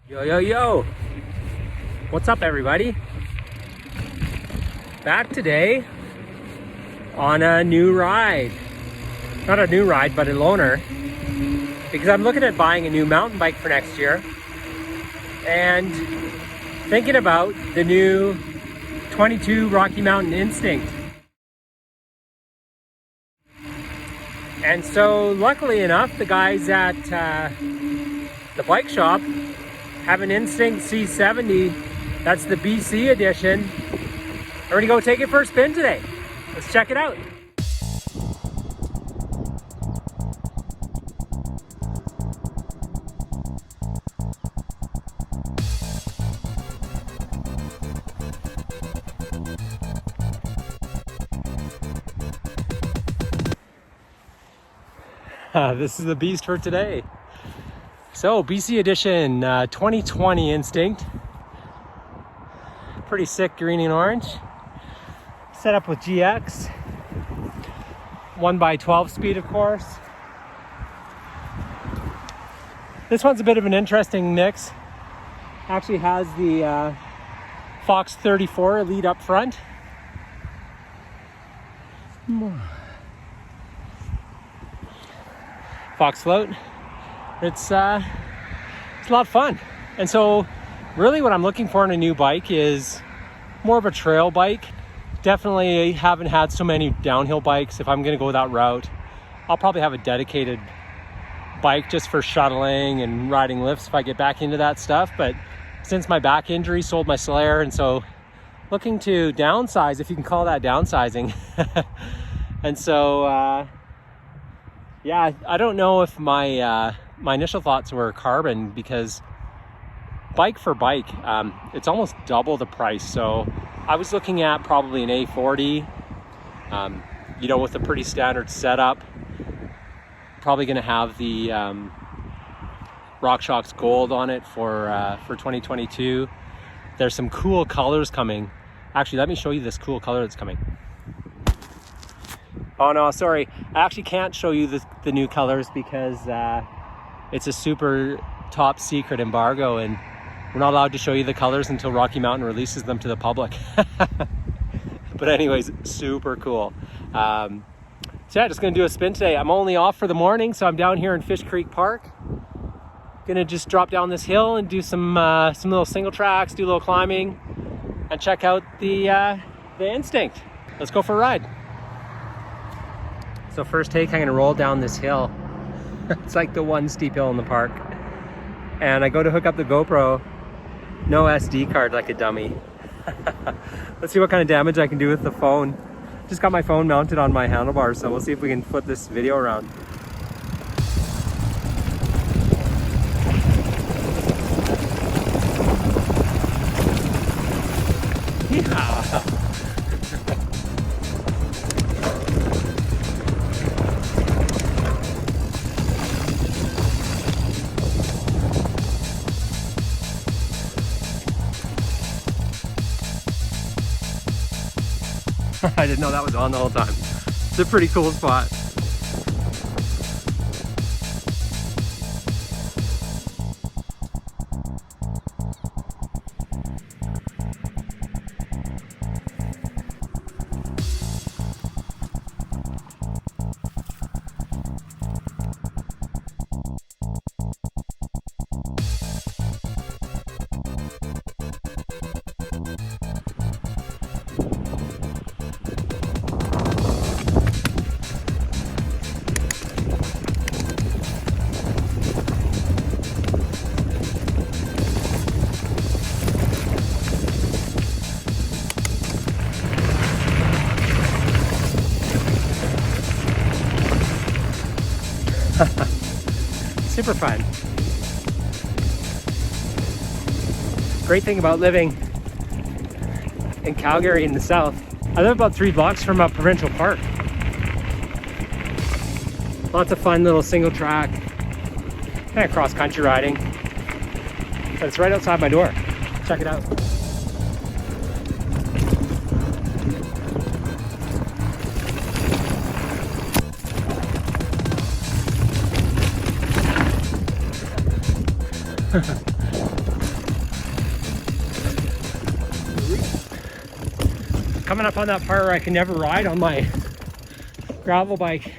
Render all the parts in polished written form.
Yo, what's up everybody? Back today on a new ride. Not a new ride, but a loaner, because I'm looking at buying a new mountain bike for next year and thinking about the new 22 Rocky Mountain Instinct. And so luckily enough, the guys at the bike shop have an Instinct C70. That's the BC edition. We're gonna go take it for a spin today. Let's check it out. This is the beast for today. So BC edition 2020 Instinct. Pretty sick green and orange. Set up with GX. 1x12 speed, of course. This one's a bit of an interesting mix. Actually has the Fox 34 lead up front. Fox float. It's a lot of fun. And so really what I'm looking for in a new bike is more of a trail bike. Definitely haven't had so many downhill bikes. If I'm going to go that route, I'll probably have a dedicated bike just for shuttling and riding lifts if I get back into that stuff. But since my back injury, sold my Slayer, and so looking to downsize, if you can call that downsizing. And so yeah, I don't know if my my initial thoughts were carbon, because bike for bike, it's almost double the price. So I was looking at probably an A40, you know, with a pretty standard setup. Probably going to have the RockShox Gold on it for 2022. There's some cool colors coming. Actually, let me show you this cool color that's coming. Oh no, sorry. I actually can't show you the new colors because it's a super top secret embargo, and we're not allowed to show you the colors until Rocky Mountain releases them to the public. But anyways, super cool. So yeah, just gonna do a spin today. I'm only off for the morning, so I'm down here in Fish Creek Park. Gonna just drop down this hill and do some little single tracks, do a little climbing, and check out the Instinct. Let's go for a ride. So first take, I'm gonna roll down this hill. It's like the one steep hill in the park. And I go to hook up the GoPro, no SD card, like a dummy. Let's see what kind of damage I can do with the phone. Just got my phone mounted on my handlebars, so we'll see if we can flip this video around. Yeah. I didn't know that was on the whole time. It's a pretty cool spot. Super fun. Great thing about living in Calgary in the south, I live about 3 blocks from a provincial park. Lots of fun little single track, kind of cross country riding. But it's right outside my door. Check it out. Coming up on that part where I can never ride on my gravel bike.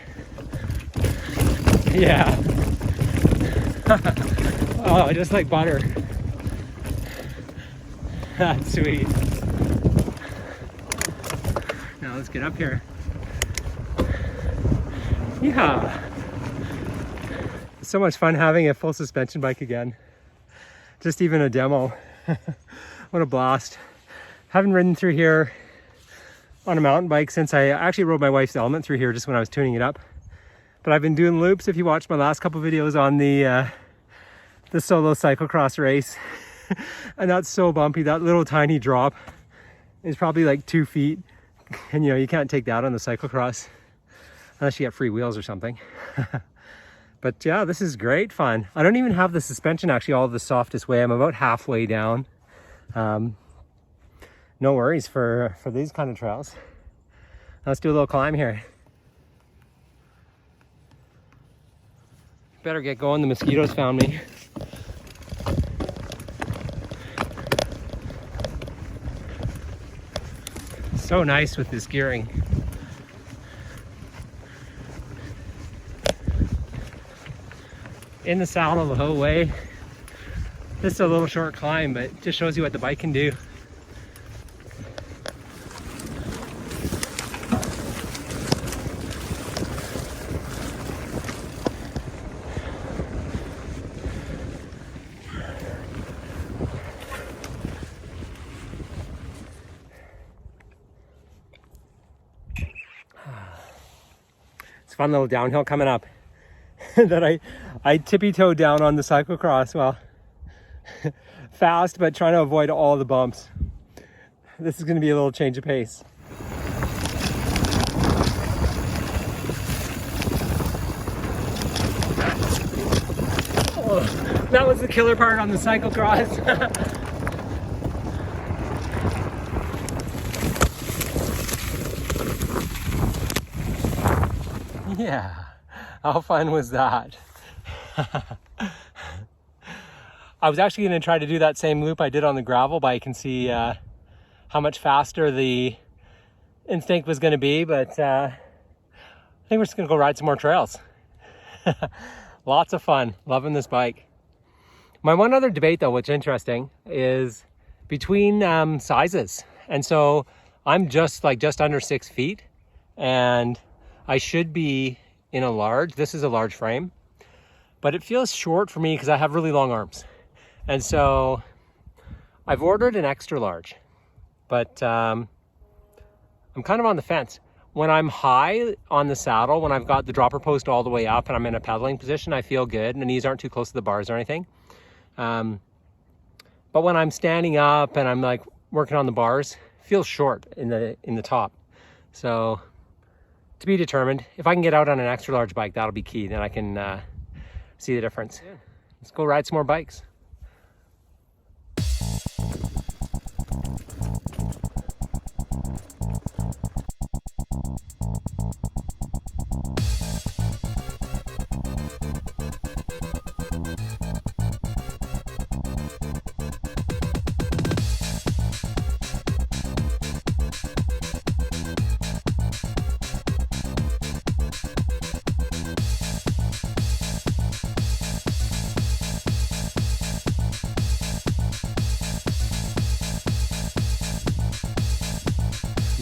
Yeah. Oh, just like butter. That's sweet. Now let's get up here. Yeah. It's so much fun having a full suspension bike again. Just even a demo. What a blast. Haven't ridden through here on a mountain bike since I actually rode my wife's Element through here just when I was tuning it up. But I've been doing loops, if you watched my last couple videos, on the solo cyclocross race. And that's so bumpy. That little tiny drop is probably like 2 feet. And you know, you can't take that on the cyclocross unless you get free wheels or something. But yeah, this is great fun. I don't even have the suspension actually all the softest way. I'm about halfway down. No worries for these kind of trails. Let's do a little climb here. Better get going, the mosquitoes found me. So nice with this gearing. In the saddle the whole way. This is a little short climb, but it just shows you what the bike can do. It's a fun little downhill coming up that I tippy-toed down on the cyclocross. Well, fast, but trying to avoid all the bumps. This is going to be a little change of pace. Oh, that was the killer part on the cyclocross. Yeah, how fun was that? I was actually going to try to do that same loop I did on the gravel bike and see how much faster the Instinct was going to be, but I think we're just going to go ride some more trails. Lots of fun, loving this bike. My one other debate though, what's interesting, is between sizes. And so I'm just under 6 feet, and I should be in a large. This is a large frame, but it feels short for me because I have really long arms. And so I've ordered an extra large, but I'm kind of on the fence. When I'm high on the saddle, when I've got the dropper post all the way up and I'm in a pedaling position, I feel good. My knees aren't too close to the bars or anything. But when I'm standing up and I'm like working on the bars, it feels short in the top. So to be determined. If I can get out on an extra large bike, that'll be key. Then I can see the difference. Yeah. Let's go ride some more bikes.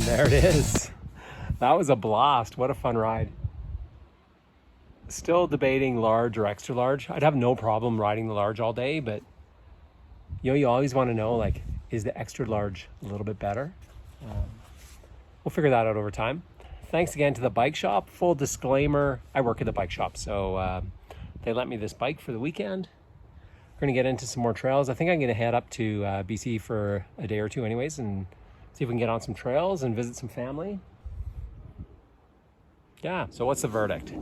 There it is. That was a blast. What a fun ride. Still debating large or extra large. I'd have no problem riding the large all day, but you know, you always want to know, like, is the extra large a little bit better? We'll figure that out over time. Thanks again to the bike shop. Full disclaimer, I work at the bike shop, so they lent me this bike for the weekend. We're gonna get into some more trails. I think I'm gonna head up to BC for a day or two anyways, and see if we can get on some trails and visit some family. Yeah, so what's the verdict?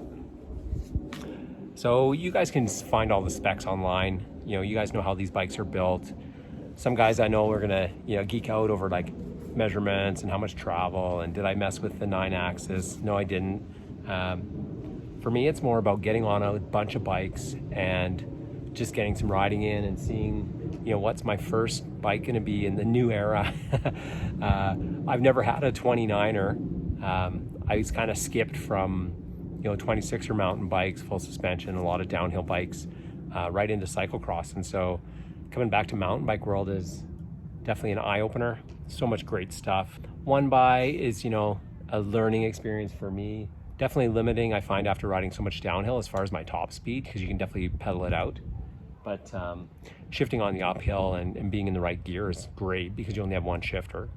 So you guys can find all the specs online. You know, you guys know how these bikes are built. Some guys I know are gonna, you know, geek out over like measurements and how much travel and did I mess with the 9-axis? No, I didn't. For me, it's more about getting on a bunch of bikes and just getting some riding in and seeing, you know, what's my first bike going to be in the new era. I've never had a 29er. I was kind of skipped from, you know, 26er mountain bikes, full suspension, a lot of downhill bikes, right into cyclocross. And so coming back to mountain bike world is definitely an eye-opener. So much great stuff. One by is, you know, a learning experience for me. Definitely limiting, I find, after riding so much downhill as far as my top speed, because you can definitely pedal it out. But shifting on the uphill and being in the right gear is great because you only have one shifter.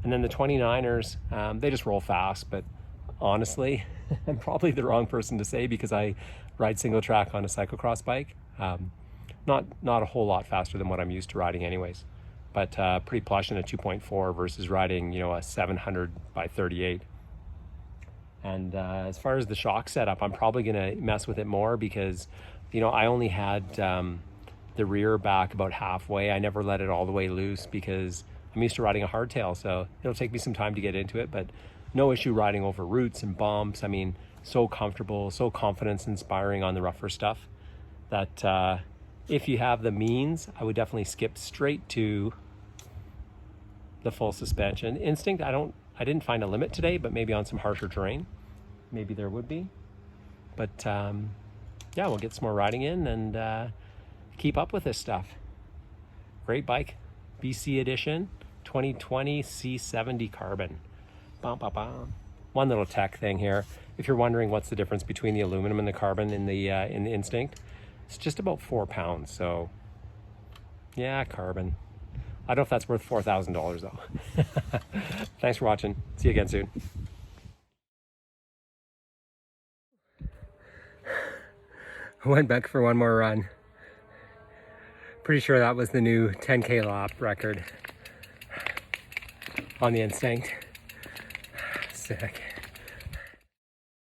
And then the 29ers, they just roll fast, but honestly, I'm probably the wrong person to say because I ride single track on a cyclocross bike. Not a whole lot faster than what I'm used to riding anyways, but pretty plush in a 2.4 versus riding, you know, a 700 by 38. And as far as the shock setup, I'm probably gonna mess with it more because, you know, I only had the rear back about halfway. I never let it all the way loose because I'm used to riding a hardtail, so it'll take me some time to get into it, but no issue riding over roots and bumps. I mean, so comfortable, so confidence inspiring on the rougher stuff that if you have the means, I would definitely skip straight to the full suspension. Instinct, I didn't find a limit today, but maybe on some harsher terrain, maybe there would be. But yeah, we'll get some more riding in and keep up with this stuff. Great bike, BC edition, 2020 C70 carbon. Bum, bum, bum. One little tech thing here. If you're wondering what's the difference between the aluminum and the carbon in the Instinct, it's just about 4 pounds. So yeah, carbon. I don't know if that's worth $4,000 though. Thanks for watching. See you again soon. I went back for one more run. Pretty sure that was the new 10K lap record on the Instinct. Sick.